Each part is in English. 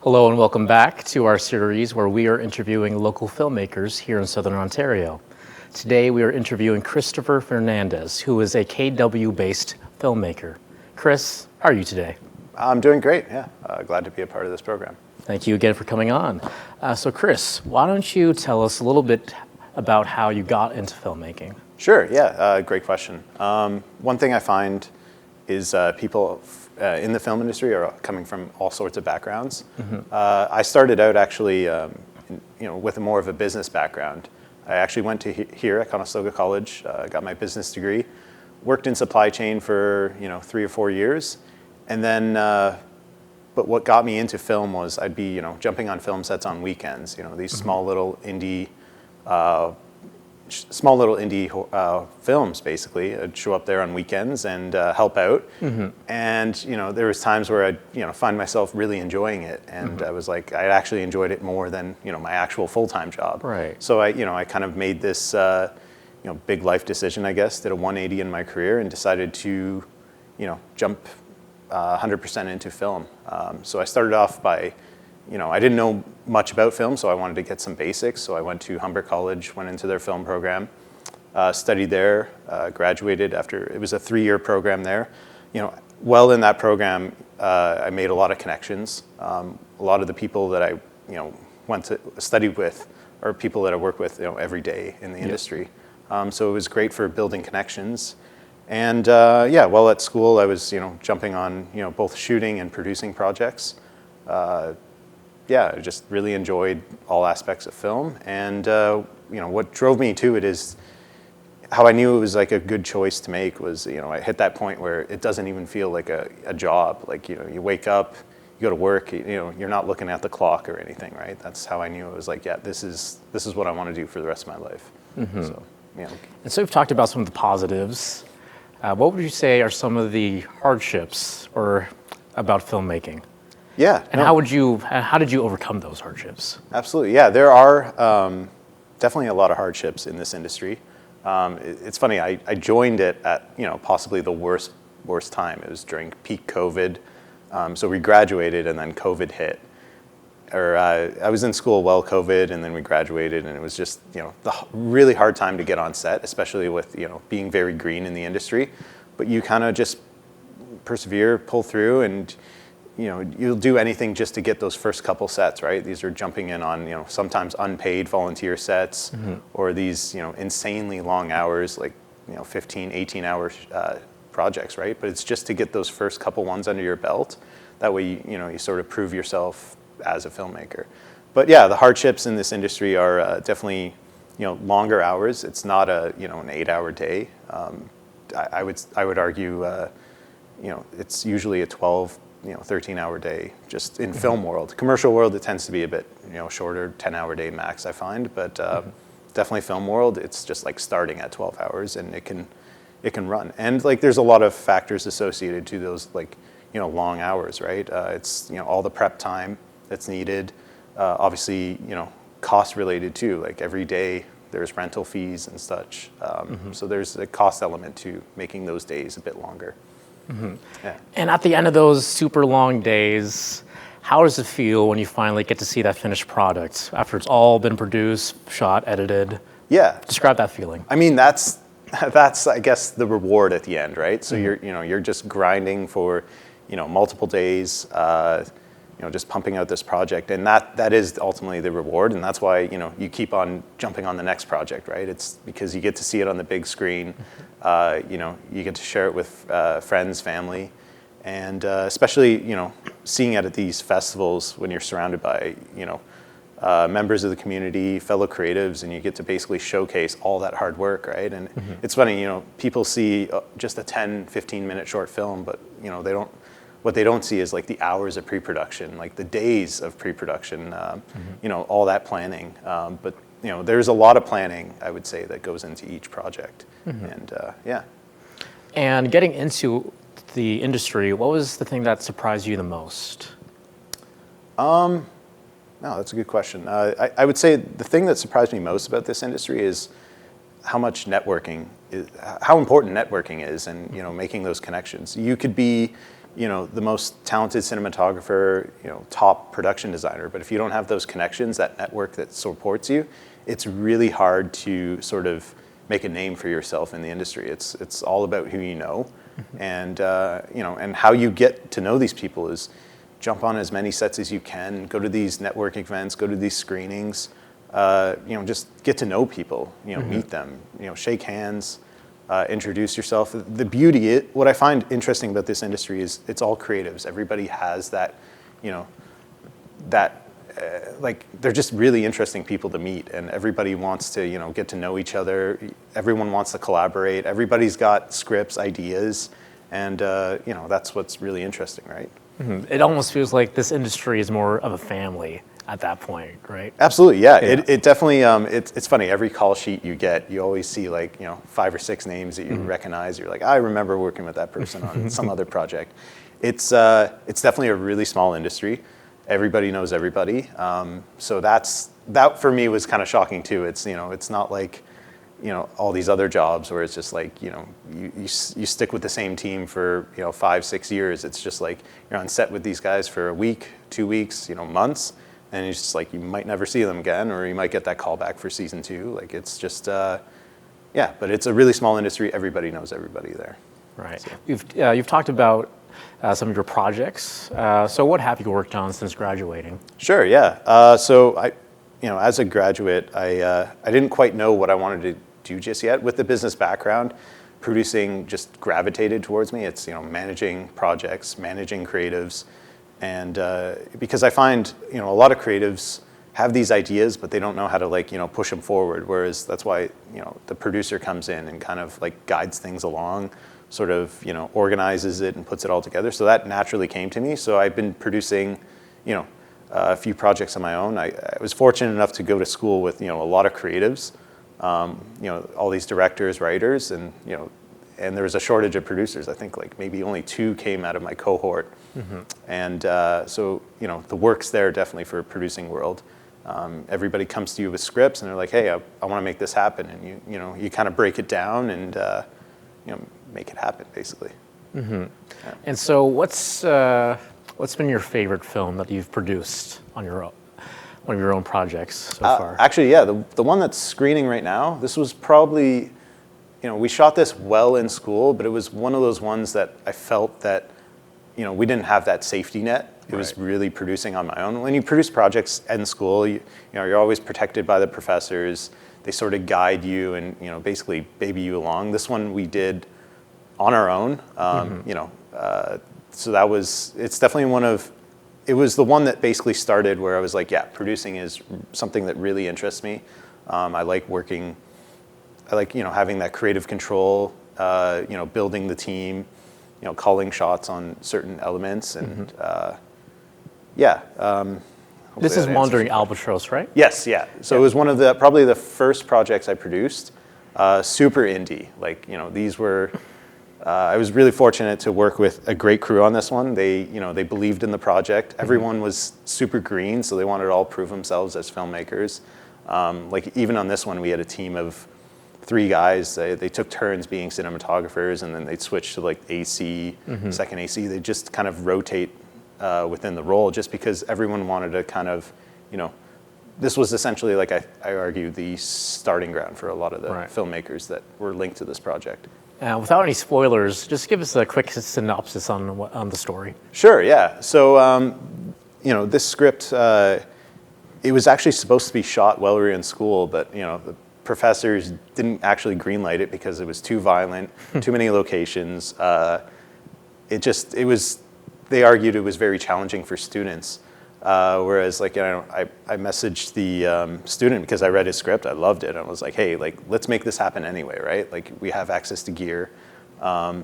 Hello and welcome back to our series where we are interviewing local filmmakers here in Southern Ontario. Today we are interviewing Christopher Fernandes, who is a KW-based filmmaker. Chris, how are you today? I'm doing great, yeah. Glad to be a part of this program. Thank you again for coming on. So Chris, why don't you tell us a little bit about how you got into filmmaking? Sure, yeah, great question. One thing I find is people in the film industry are coming from all sorts of backgrounds. I started out actually with more of a business background. I actually went to here at Conestoga College, got my business degree, worked in supply chain for 3 or 4 years, and then but what got me into film was I'd be jumping on film sets on weekends. These small little indie films, basically. I'd show up there on weekends and help out. And there was times where I'd find myself really enjoying it, and I was like, I actually enjoyed it more than my actual full-time job. Right. So I kind of made this big life decision, I guess, did a 180 in my career and decided to jump 100% into film. So I started off by I didn't know much about film, so I wanted to get some basics. So I went to Humber College, went into their film program, studied there, graduated after, it was a 3-year program there. Well in that program, I made a lot of connections. A lot of the people that I went to study with are people that I work with every day in the industry. So it was great for building connections. And while at school, I was jumping on both shooting and producing projects. I just really enjoyed all aspects of film, and what drove me to it is how I knew it was like a good choice to make was I hit that point where it doesn't even feel like a job. Like you wake up, you go to work, you're not looking at the clock or anything, right? That's how I knew it was like, yeah, this is what I want to do for the rest of my life. So And so we've talked about some of the positives. What would you say are some of the hardships or about filmmaking? Yeah. And how did you overcome those hardships? Absolutely. Yeah, there are definitely a lot of hardships in this industry. It's funny, I joined it at possibly the worst time. It was during peak COVID. So we graduated and then COVID hit. I was in school while COVID, and then we graduated, and it was just the really hard time to get on set, especially with being very green in the industry. But you kind of just persevere, pull through, and you'll do anything just to get those first couple sets, right? These are jumping in on, sometimes unpaid volunteer sets, or these, insanely long hours, like, 15, 18-hour projects, right? But it's just to get those first couple ones under your belt. That way, you sort of prove yourself as a filmmaker. But yeah, the hardships in this industry are definitely, longer hours. It's not an 8-hour day. I would argue, it's usually a 12, 13-hour day, just in film world. Commercial world, it tends to be a bit, shorter, 10-hour day max, I find. But definitely film world, it's just like starting at 12 hours, and it can run. And like, there's a lot of factors associated to those, like, long hours, right? It's all the prep time that's needed. Obviously, cost related too. Like every day, there's rental fees and such. So there's a cost element to making those days a bit longer. Yeah. And at the end of those super long days, how does it feel when you finally get to see that finished product after it's all been produced, shot, edited? Yeah. Describe that feeling. I mean, that's I guess the reward at the end, right? So you're just grinding for multiple days, just pumping out this project, and that is ultimately the reward, and that's why you keep on jumping on the next project, right? It's because you get to see it on the big screen. You get to share it with friends, family, and especially seeing it at these festivals when you're surrounded by members of the community, fellow creatives, and you get to basically showcase all that hard work, right? And it's funny, people see just a 10, 15-minute short film, but what they don't see is like the hours of pre-production, like the days of pre-production, all that planning. But there's a lot of planning, I would say, that goes into each project. And yeah. And getting into the industry, what was the thing that surprised you the most? No, that's a good question. I would say the thing that surprised me most about this industry is how important networking is, and making those connections. You could be the most talented cinematographer, top production designer. But if you don't have those connections, that network that supports you, it's really hard to sort of make a name for yourself in the industry. It's all about who you know, and and how you get to know these people is jump on as many sets as you can, go to these networking events, go to these screenings, just get to know people, meet them, shake hands. Introduce yourself. The beauty, what I find interesting about this industry is it's all creatives. Everybody has that, they're just really interesting people to meet, and everybody wants to, get to know each other. Everyone wants to collaborate. Everybody's got scripts, ideas, and that's what's really interesting, right? It almost feels like this industry is more of a family at that point, right? Absolutely, yeah. It definitely, it's funny, every call sheet you get, you always see 5 or 6 names that you recognize. You're like, I remember working with that person on some other project. It's definitely a really small industry. Everybody knows everybody. So that for me was kind of shocking too. It's, it's not like, all these other jobs where it's just like, you stick with the same team for, 5, 6 years. It's just like you're on set with these guys for a week, 2 weeks, months. And it's just like, you might never see them again, or you might get that call back for season 2. Like, it's just, but it's a really small industry. Everybody knows everybody there. Right. So. You've talked about some of your projects. So what have you worked on since graduating? Sure, yeah. So I, as a graduate, I didn't quite know what I wanted to do just yet. With the business background, producing just gravitated towards me. It's, managing projects, managing creatives. And because I find, a lot of creatives have these ideas, but they don't know how to push them forward. Whereas that's why, the producer comes in and kind of guides things along, sort of, organizes it and puts it all together. So that naturally came to me. So I've been producing, a few projects on my own. I was fortunate enough to go to school with, a lot of creatives, all these directors, writers, and, and there was a shortage of producers. I think maybe only 2 came out of my cohort. And so, the work's there definitely for producing world. Everybody comes to you with scripts and they're like, hey, I want to make this happen. And you kind of break it down and, make it happen basically. Yeah. And so what's been your favorite film that you've produced on your own? One of your own projects so far? Actually, yeah, the one that's screening right now, this was probably, we shot this well in school, but it was one of those ones that I felt that, we didn't have that safety net. It was really producing on my own. When you produce projects in school, you're always protected by the professors. They sort of guide you and, basically baby you along. This one we did on our own, so it's definitely it was the one that basically started where I was like, yeah, producing is something that really interests me. I like having that creative control, building the team, calling shots on certain elements, and this is Wandering Albatross, right? Yes, yeah. So it was one of probably the first projects I produced, super indie. These were. I was really fortunate to work with a great crew on this one. They believed in the project. Everyone was super green, so they wanted to all prove themselves as filmmakers. Even on this one, we had a team of 3 guys. They took turns being cinematographers, and then they'd switch to AC, second AC. They just kind of rotate within the role, just because everyone wanted to kind of, this was essentially, I argue, the starting ground for a lot of the filmmakers that were linked to this project. Without any spoilers, just give us a quick synopsis on the story. Sure, yeah. So, this script, it was actually supposed to be shot while we were in school, but, the professors didn't actually greenlight it because it was too violent, too many locations. They argued it was very challenging for students. Whereas, I messaged the student because I read his script. I loved it. I was like, hey, let's make this happen anyway, right? We have access to gear. I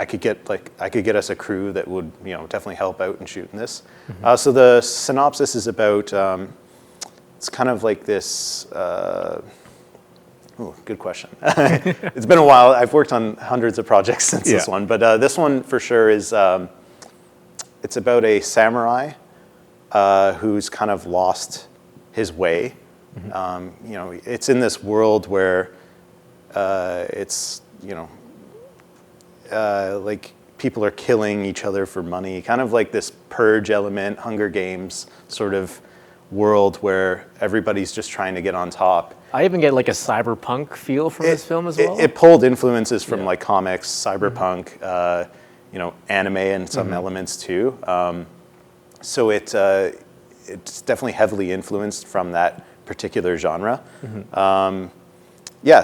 could get us a crew that would, definitely help out in shooting this. So the synopsis is about, it's kind of like this. Good question. It's been a while. I've worked on hundreds of projects since this one, but this one for sure is. It's about a samurai. Who's kind of lost his way. It's in this world where it's, people are killing each other for money, kind of like this purge element, Hunger Games sort of world where everybody's just trying to get on top. I even get like a cyberpunk feel from this film as well. It pulled influences from like comics, cyberpunk, anime, and some elements too. So it's definitely heavily influenced from that particular genre.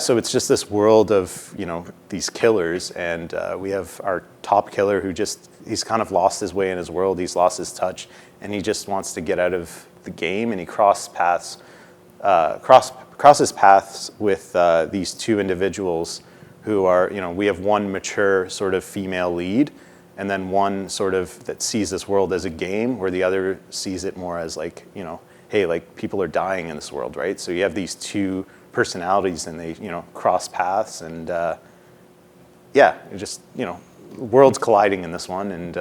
So it's just this world of these killers, and we have our top killer who he's kind of lost his way in his world. He's lost his touch, and he just wants to get out of the game, and he crosses paths with these two individuals who are, we have one mature sort of female lead, and then one sort of that sees this world as a game, where the other sees it more as like, hey, like people are dying in this world, right? So you have these two personalities, and they, cross paths, and worlds colliding in this one, and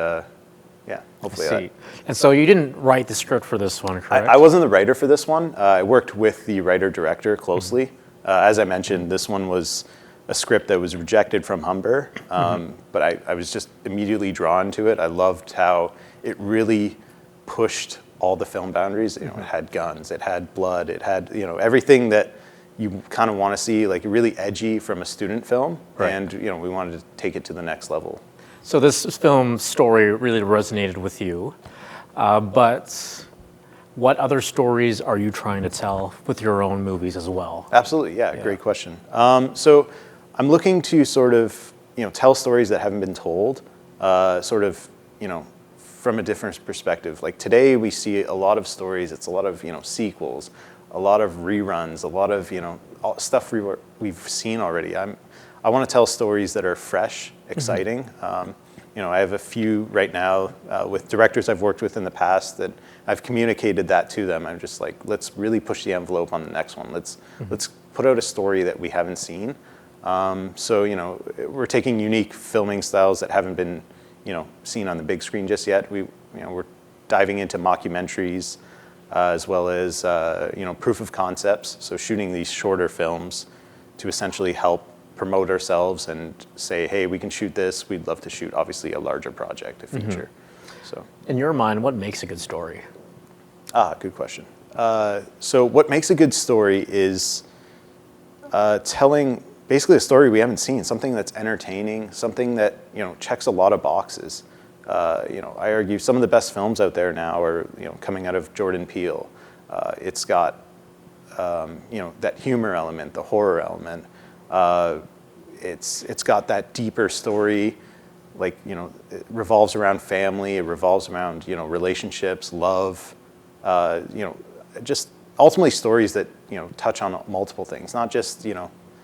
hopefully. I see. And so you didn't write the script for this one, correct? I wasn't the writer for this one. I worked with the writer-director closely. As I mentioned, this one was a script that was rejected from Humber, but I was just immediately drawn to it. I loved how it really pushed all the film boundaries. It had guns, it had blood, it had everything that you kind of want to see, like really edgy from a student film, right. And we wanted to take it to the next level. So this film story really resonated with you, but what other stories are you trying to tell with your own movies as well? Absolutely, yeah. Great question. So I'm looking to sort of tell stories that haven't been told, from a different perspective. Like today we see a lot of stories. It's a lot of sequels, a lot of reruns, a lot of stuff we've seen already. I want to tell stories that are fresh, exciting. I have a few right now with directors I've worked with in the past that I've communicated that to them. I'm just like, let's really push the envelope on the next one. Let's put out a story that we haven't seen. So we're taking unique filming styles that haven't been seen on the big screen just yet. We're diving into mockumentaries as well as proof of concepts. So shooting these shorter films to essentially help promote ourselves and say, hey, we can shoot this. We'd love to shoot, obviously, a larger project, a feature. So, in your mind, what makes a good story? Good question. So what makes a good story is telling basically a story we haven't seen, something that's entertaining, something that checks a lot of boxes. I argue some of the best films out there now are coming out of Jordan Peele. It's got that humor element, the horror element. It's got that deeper story, like it revolves around family, it revolves around relationships, love, just ultimately stories that touch on multiple things, not just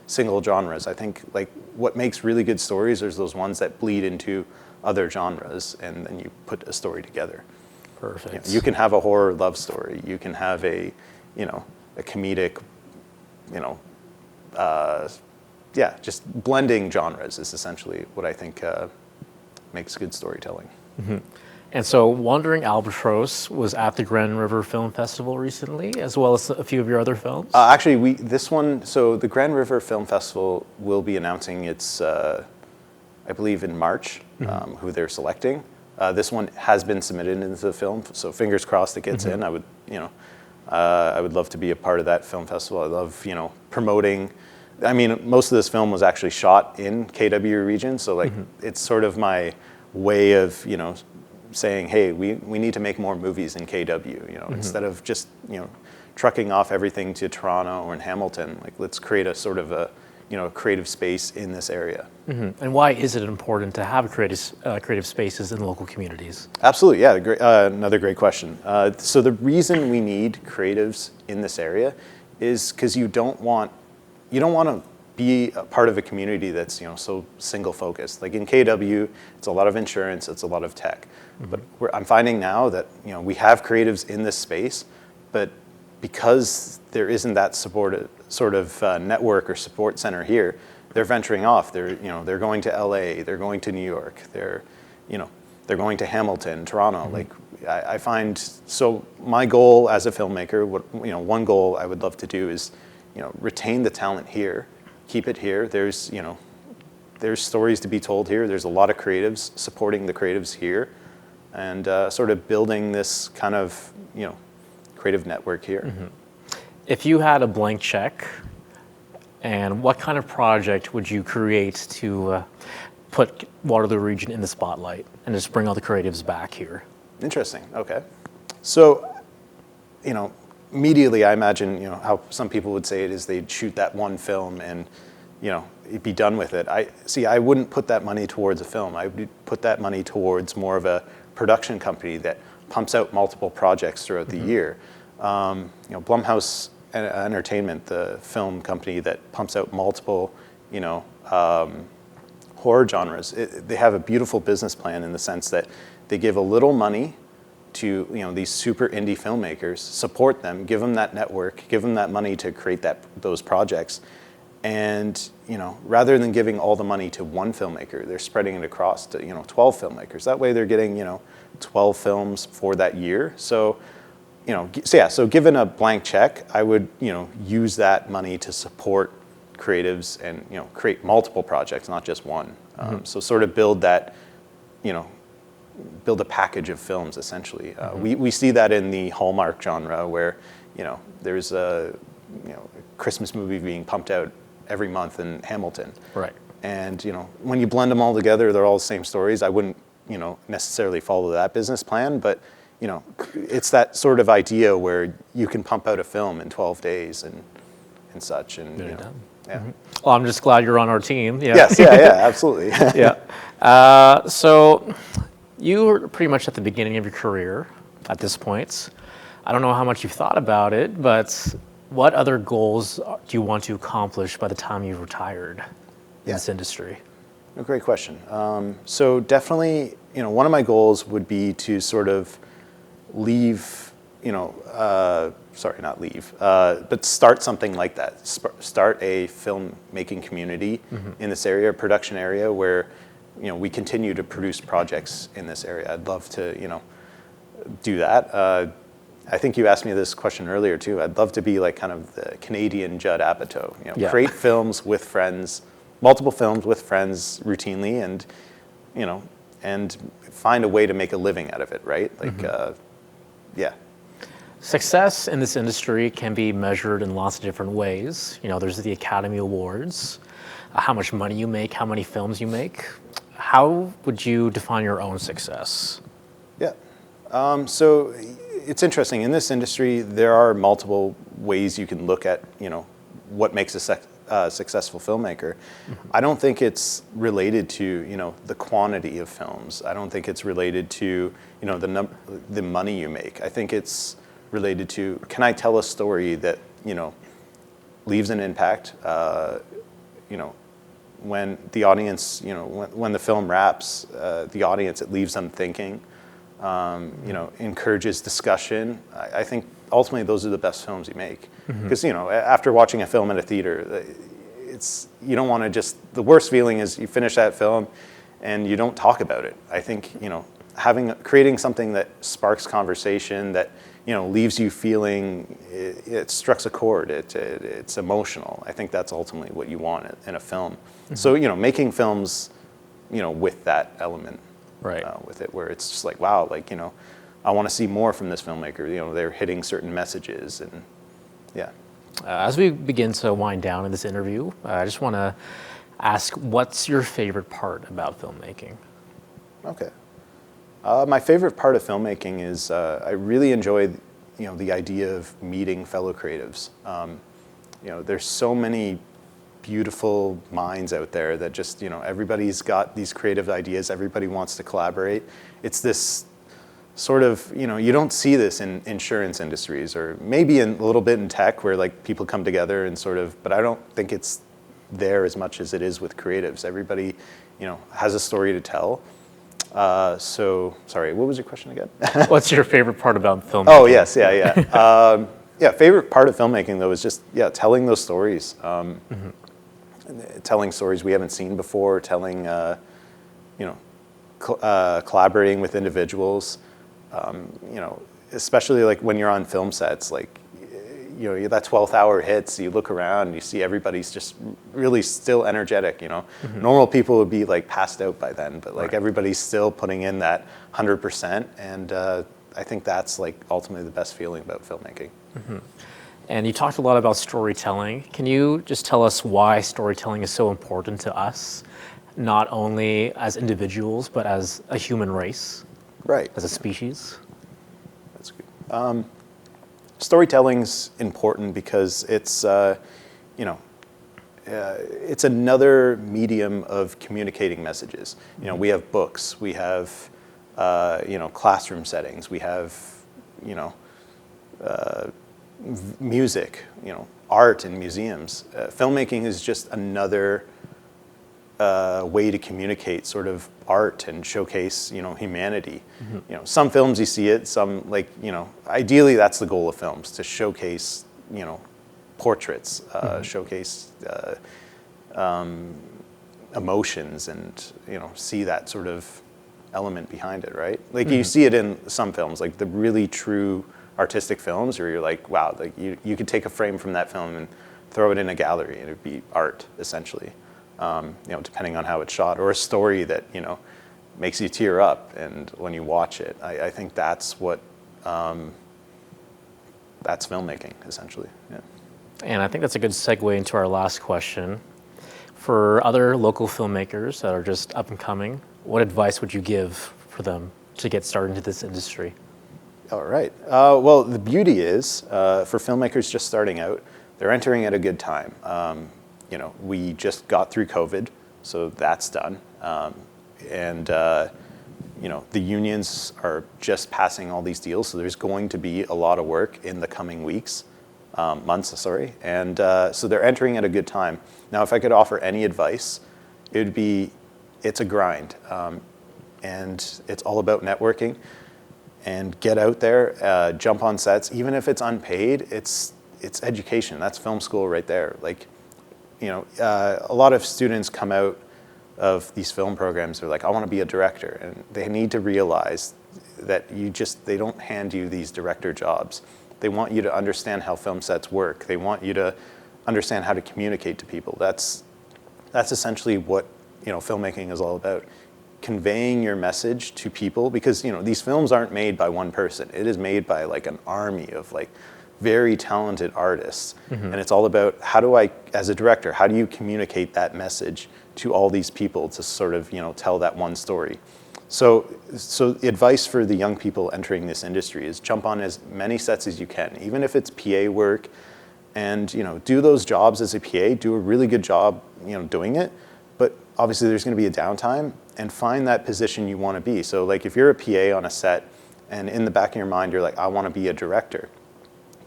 single genres. I think like what makes really good stories is those ones that bleed into other genres, and then you put a story together. Perfect. You can have a horror love story. You can have a comedic, just blending genres is essentially what I think makes good storytelling. And so Wandering Albatross was at the Grand River Film Festival recently, as well as a few of your other films? Actually, the Grand River Film Festival will be announcing its, I believe in March, who they're selecting. This one has been submitted into the film, so fingers crossed it gets in. I would love to be a part of that film festival. I love, promoting. I mean, most of this film was actually shot in KW region, so like it's sort of my way of, saying, hey, we need to make more movies in KW, instead of just, trucking off everything to Toronto or in Hamilton. Like, let's create a sort of a creative space in this area. And why is it important to have creative spaces in local communities? Absolutely, yeah. Another great question. So the reason we need creatives in this area is because you don't want to be a part of a community that's so single focused. Like in KW, it's a lot of insurance, it's a lot of tech. But I'm finding now that we have creatives in this space, but because there isn't that sort of network or support center here, they're venturing off. They're going to LA, they're going to New York, they're going to Hamilton, Toronto. Like I find, so my goal as a filmmaker, one goal I would love to do is retain the talent here, keep it here. There's there's stories to be told here. There's a lot of creatives supporting the creatives here, and sort of building this kind of, creative network here. Mm-hmm. If you had a blank check, and what kind of project would you create to put Waterloo region in the spotlight and just bring all the creatives back here? Interesting. Okay. So, immediately I imagine, how some people would say it is they'd shoot that one film and, it'd be done with it. I wouldn't put that money towards a film. I would put that money towards more of a production company that pumps out multiple projects throughout the year. Blumhouse Entertainment, the film company that pumps out multiple, horror genres. They have a beautiful business plan in the sense that they give a little money to these super indie filmmakers, support them, give them that network, give them that money to create those projects, and rather than giving all the money to one filmmaker, they're spreading it across to 12 filmmakers. That way, they're getting 12 films for that year. So so given a blank check, I would use that money to support creatives and create multiple projects, not just one. So sort of build that build a package of films essentially. We see that in the Hallmark genre where there's a Christmas movie being pumped out every month in Hamilton. Right. And when you blend them all together, they're all the same stories. I wouldn't necessarily follow that business plan, but it's that sort of idea where you can pump out a film in 12 days and such. And Very done. Yeah. Mm-hmm. Well, I'm just glad you're on our team. Yeah. Yes. Yeah. Absolutely. Yeah. So you were pretty much at the beginning of your career at this point. I don't know how much you've thought about it, but what other goals do you want to accomplish by the time you've retired in this industry? A great question. So definitely, one of my goals would be to sort of leave, not leave, but start something like that. Start a filmmaking community in this area, production area, where we continue to produce projects in this area. I'd love to, do that. I think you asked me this question earlier too. I'd love to be like kind of the Canadian Judd Apatow. Create films with friends, multiple films with friends routinely, and find a way to make a living out of it. Right? Like, Success in this industry can be measured in lots of different ways. There's the Academy Awards, how much money you make, how many films you make. How would you define your own success? Yeah. So it's interesting. In this industry, there are multiple ways you can look at, what makes a successful filmmaker. I don't think it's related to, the quantity of films. I don't think it's related to, the money you make. I think it's related to, can I tell a story that, leaves an impact, when the audience, when the film wraps, the audience, it leaves them thinking, encourages discussion. I think ultimately those are the best films you make. Because, after watching a film in a theater, you don't want to just, the worst feeling is you finish that film and you don't talk about it. I think, creating something that sparks conversation, that, leaves you feeling, it strikes a chord, it's emotional. I think that's ultimately what you want in a film. So, making films, with that element, right, with it, where it's just like, wow, like, I want to see more from this filmmaker. They're hitting certain messages, and yeah. As we begin to wind down in this interview, I just want to ask, what's your favorite part about filmmaking? Okay. My favorite part of filmmaking is I really enjoy, the idea of meeting fellow creatives. There's so many beautiful minds out there that just, everybody's got these creative ideas. Everybody wants to collaborate. It's this sort of, you don't see this in insurance industries, or maybe a little bit in tech where like people come together and sort of, but I don't think it's there as much as it is with creatives. Everybody, has a story to tell. So, sorry, what was your question again? What's your favorite part about filmmaking? Oh, yes, yeah. Favorite part of filmmaking, though, is just, telling those stories. Telling stories we haven't seen before, telling, collaborating with individuals, especially like when you're on film sets, like, that 12th hour hits, you look around, you see everybody's just really still energetic, Normal people would be like passed out by then, but like everybody's still putting in that 100%. And I think that's like ultimately the best feeling about filmmaking. And you talked a lot about storytelling. Can you just tell us why storytelling is so important to us, not only as individuals, but as a human race? Right. As a species? That's good. Storytelling's important because it's, it's another medium of communicating messages. We have books, we have, classroom settings, we have, music, art in museums. Filmmaking is just another way to communicate sort of art and showcase, humanity. Some films you see it, some ideally that's the goal of films, to showcase, portraits, showcase emotions and, see that sort of element behind it, right? Like you see it in some films, like the really true artistic films where you're like, wow, like you could take a frame from that film and throw it in a gallery and it'd be art essentially. Depending on how it's shot, or a story that, makes you tear up. And when you watch it, I think that's what, that's filmmaking essentially. Yeah. And I think that's a good segue into our last question. For other local filmmakers that are just up and coming, what advice would you give for them to get started into this industry? All right. Well, the beauty is, for filmmakers just starting out, they're entering at a good time. We just got through COVID, so that's done. The unions are just passing all these deals, so there's going to be a lot of work in the coming months, sorry. And so they're entering at a good time. Now, if I could offer any advice, it would be, it's a grind. And it's all about networking. And get out there, jump on sets, even if it's unpaid, it's education. That's film school right there. Like, a lot of students come out of these film programs, they're like, I want to be a director. And they need to realize that they don't hand you these director jobs. They want you to understand how film sets work. They want you to understand how to communicate to people. That's essentially what, filmmaking is all about. Conveying your message to people, because these films aren't made by one person. It is made by like an army of like very talented artists. And it's all about as a director, how do you communicate that message to all these people to sort of tell that one story. So advice for the young people entering this industry is jump on as many sets as you can, even if it's PA work, and do those jobs as a PA, do a really good job doing it. But obviously there's going to be a downtime, and find that position you want to be. So like if you're a PA on a set and in the back of your mind you're like, I want to be a director,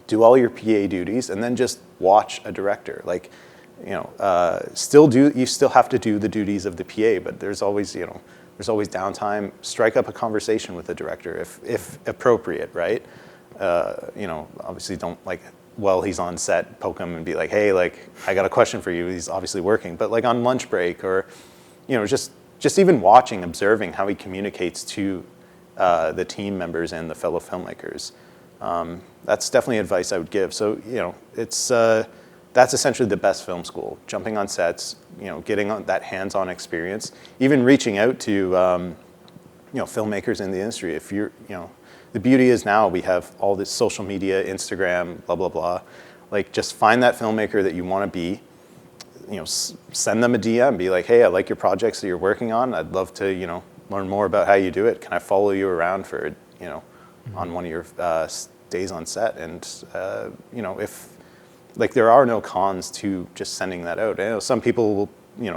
do all your PA duties and then just watch a director. Like, you still have to do the duties of the PA, but there's always downtime. Strike up a conversation with the director if appropriate, right? Obviously don't while he's on set, poke him and be like, hey, like, I got a question for you. He's obviously working, but like on lunch break or, just even watching, observing how he communicates to the team members and the fellow filmmakers. That's definitely advice I would give. So, that's essentially the best film school. Jumping on sets, getting on that hands-on experience, even reaching out to, filmmakers in the industry. If you're, the beauty is now we have all this social media, Instagram, blah, blah, blah. Like, just find that filmmaker that you want to be, send them a DM, be like, hey, I like your projects that you're working on. I'd love to, learn more about how you do it. Can I follow you around for, on one of your days on set? And, if, there are no cons to just sending that out. Some people will,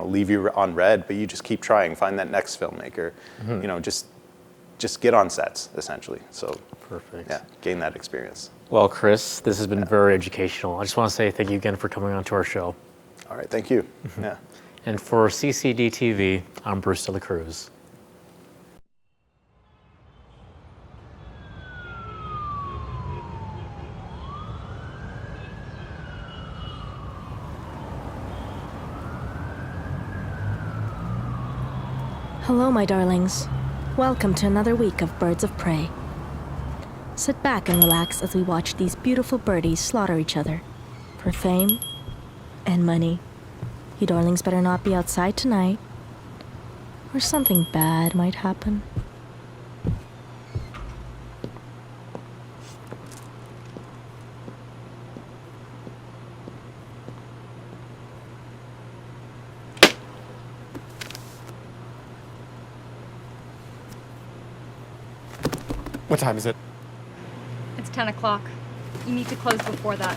leave you on red, but you just keep trying, find that next filmmaker, just get on sets, essentially. So, perfect. Yeah, gain that experience. Well, Kris, this has been very educational. I just want to say thank you again for coming on to our show. All right, thank you. Yeah. And for CCDTV, I'm Bruce De La Cruz. Hello, my darlings. Welcome to another week of Birds of Prey. Sit back and relax as we watch these beautiful birdies slaughter each other. For fame and money. You darlings better not be outside tonight, or something bad might happen. What time is it? It's 10 o'clock. You need to close before that.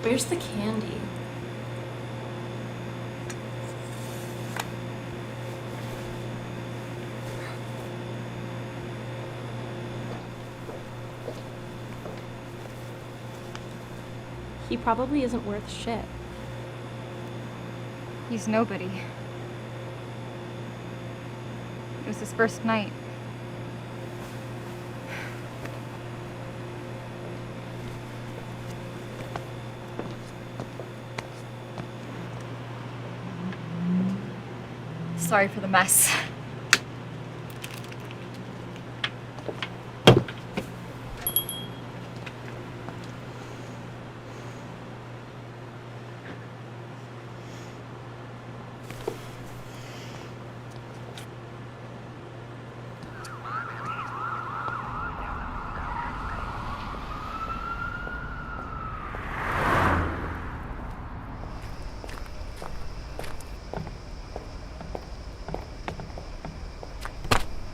Where's the candy? He probably isn't worth shit. He's nobody. It was his first night. Sorry for the mess.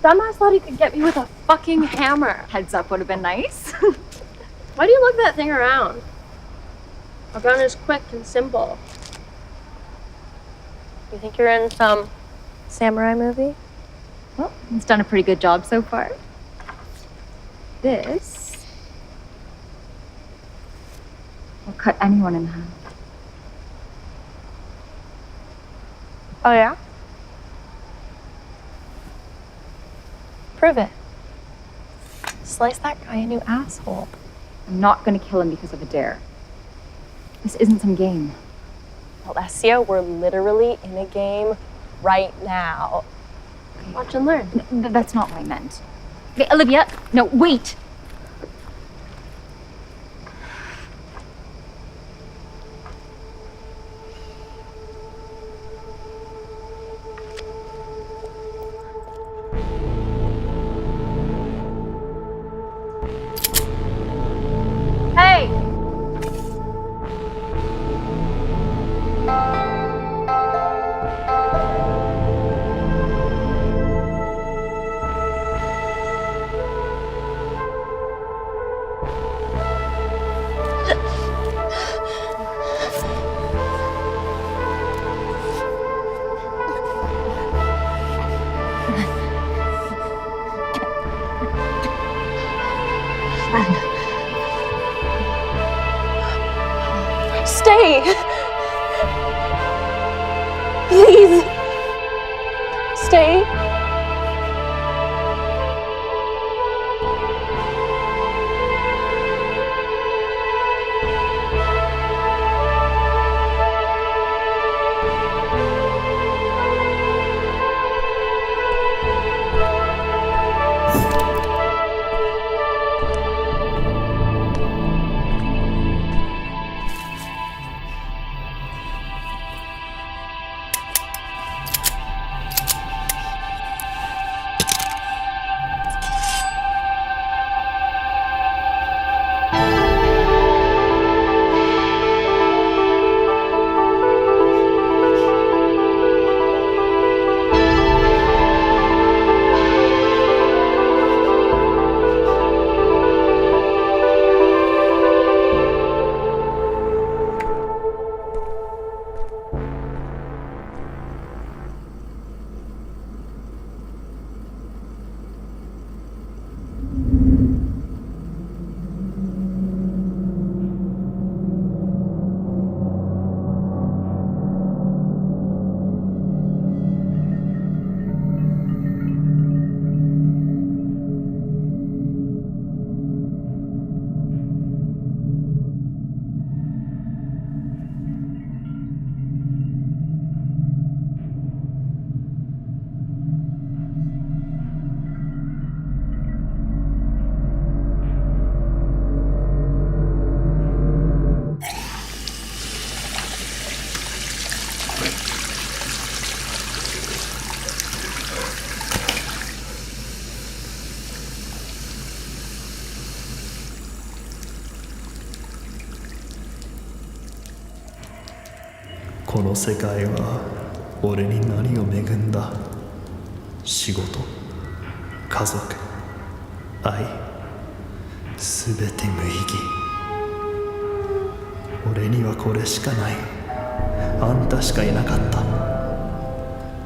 Dumbass thought he could get me with a fucking hammer. Heads up would have been nice. Why do you lug that thing around? A gun is quick and simple. You think you're in some samurai movie? Well, he's done a pretty good job so far. This will cut anyone in half. Oh yeah? Prove it. Slice that guy a new asshole. I'm not gonna kill him because of a dare. This isn't some game. Alessia, we're literally in a game right now. Watch and learn. That's not what I meant. Okay, Olivia, no, wait! Hey! Stay! Please! Stay! この世界は俺に何を恵んだ。仕事、家族、愛、すべて無意義。俺にはこれしかない。あんたしかいなかった。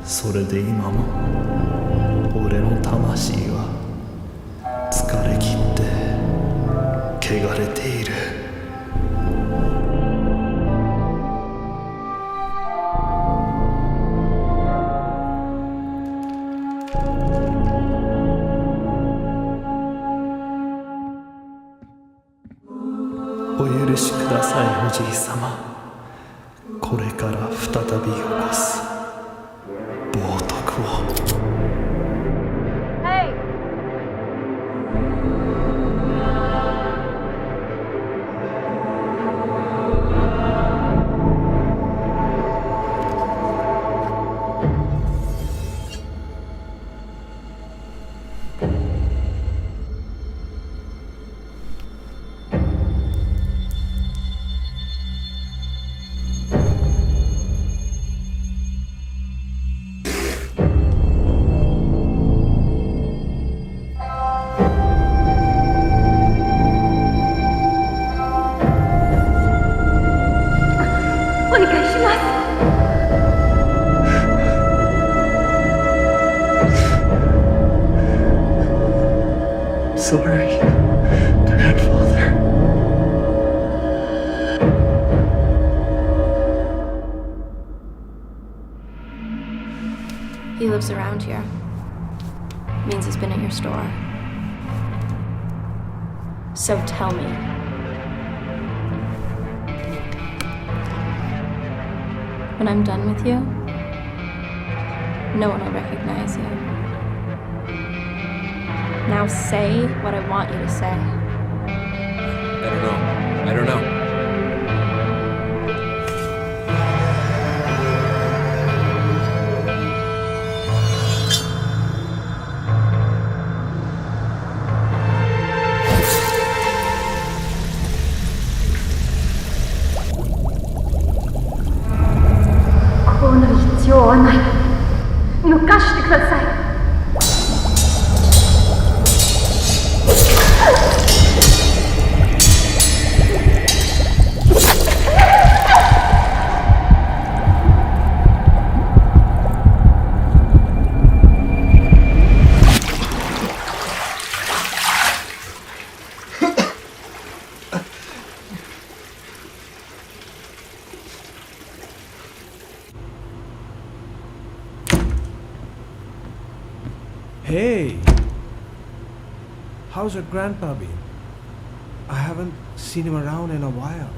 それで今も俺の魂は疲れ切って汚れている。お許しください、おじいさま。これから再び起こす冒涜を。Hey! Sorry, grandfather. He lives around here. Means he's been at your store. So tell me. When I'm done with you, no one will recognize you. Now say what I want you to say. I don't know. Hey, how's your grandpa been? I haven't seen him around in a while.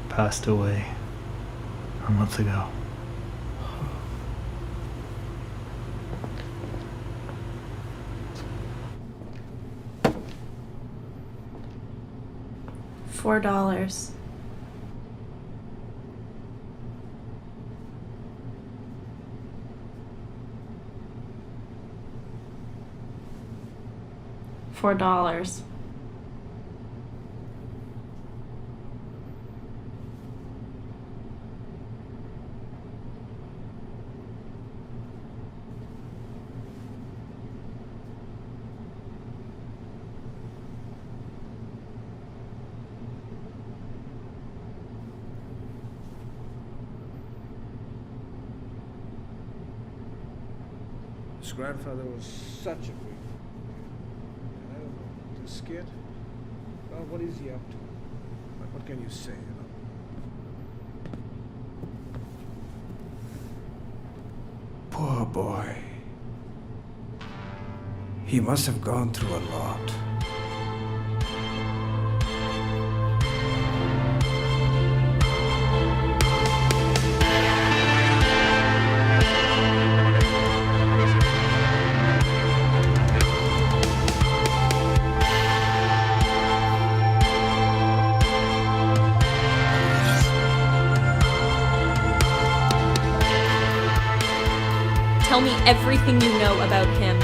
Passed away a month ago. $4. $4. His grandfather was such a great man. And I don't know, this kid, well, what is he up to? Like, what can you say, you know? Poor boy. He must have gone through a lot. Tell me everything you know about him.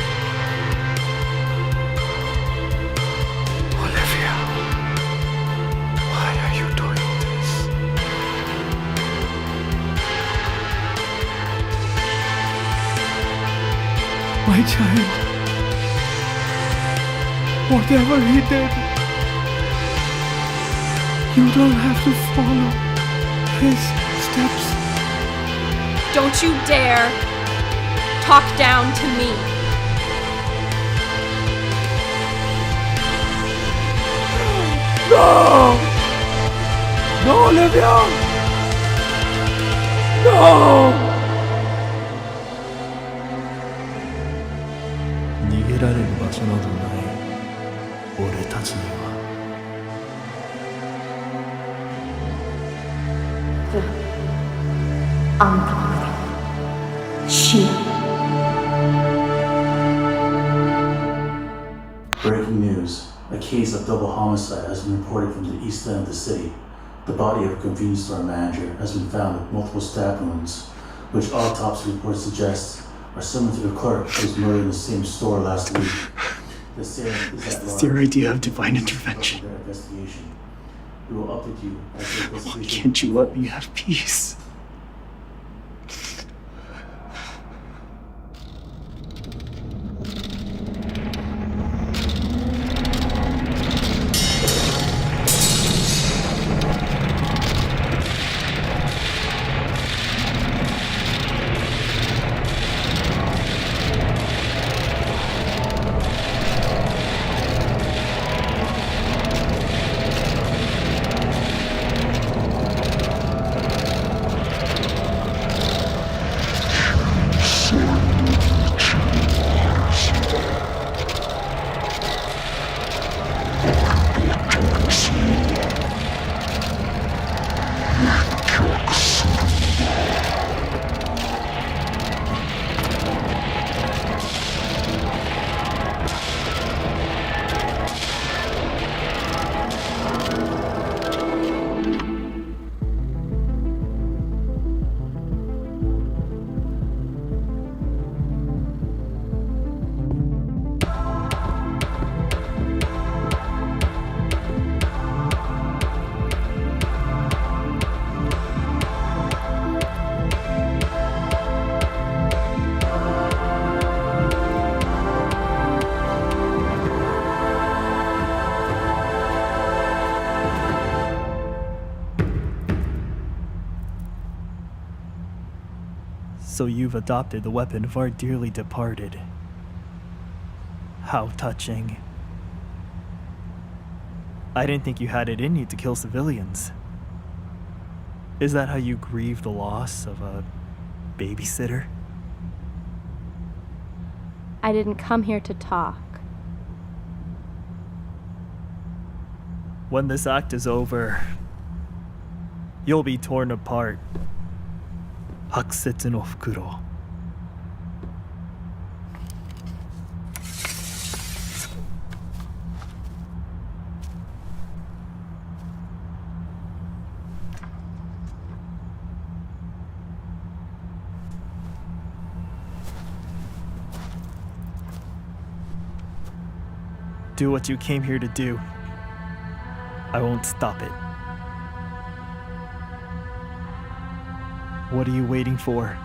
Olivia, why are you doing this? My child. Whatever he did, you don't have to follow his steps. Don't you dare talk down to me. No! No, Olivia! No! 逃げられる場所などない俺たちには。あんたの腕死ぬ。 Breaking news. A case of double homicide has been reported from the east end of the city. The body of a convenience store manager has been found with multiple stab wounds, which autopsy reports suggest are similar to the clerk who was murdered in the same store last week. The sale is at large. Your idea of divine intervention. Investigation. We will update you as the Why investigation. can't you let me have peace? So you've adopted the weapon of our dearly departed. How touching. I didn't think you had it in you to kill civilians. Is that how you grieve the loss of a babysitter? I didn't come here to talk. When this act is over, you'll be torn apart. Hakusetsu no fukuro. Do what you came here to do. I won't stop it. What are you waiting for?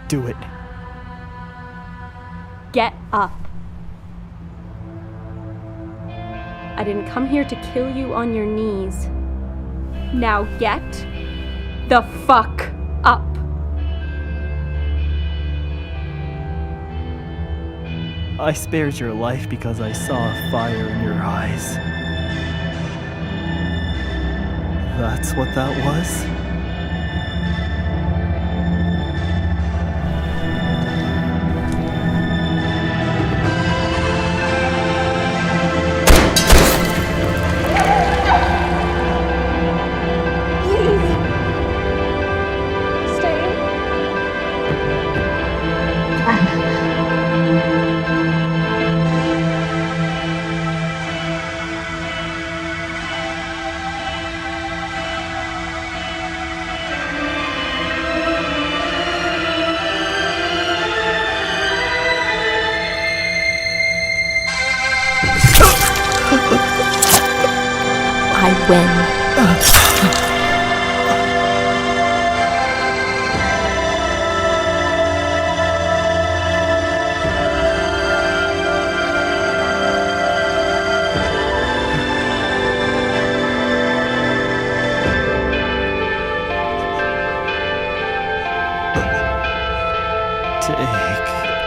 Do it. Get up. I didn't come here to kill you on your knees. Now get the fuck up. I spared your life because I saw a fire in your eyes. That's what that was? I win. Take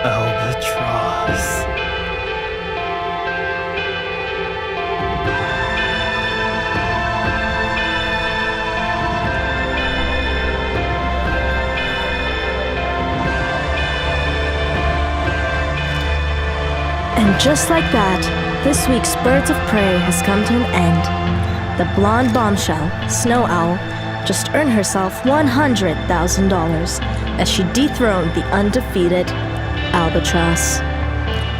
albatross. And just like that, this week's Birds of Prey has come to an end. The blonde bombshell, Snow Owl, just earned herself $100,000 as she dethroned the undefeated Albatross.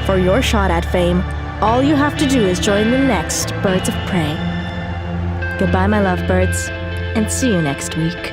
For your shot at fame, all you have to do is join the next Birds of Prey. Goodbye, my lovebirds, and see you next week.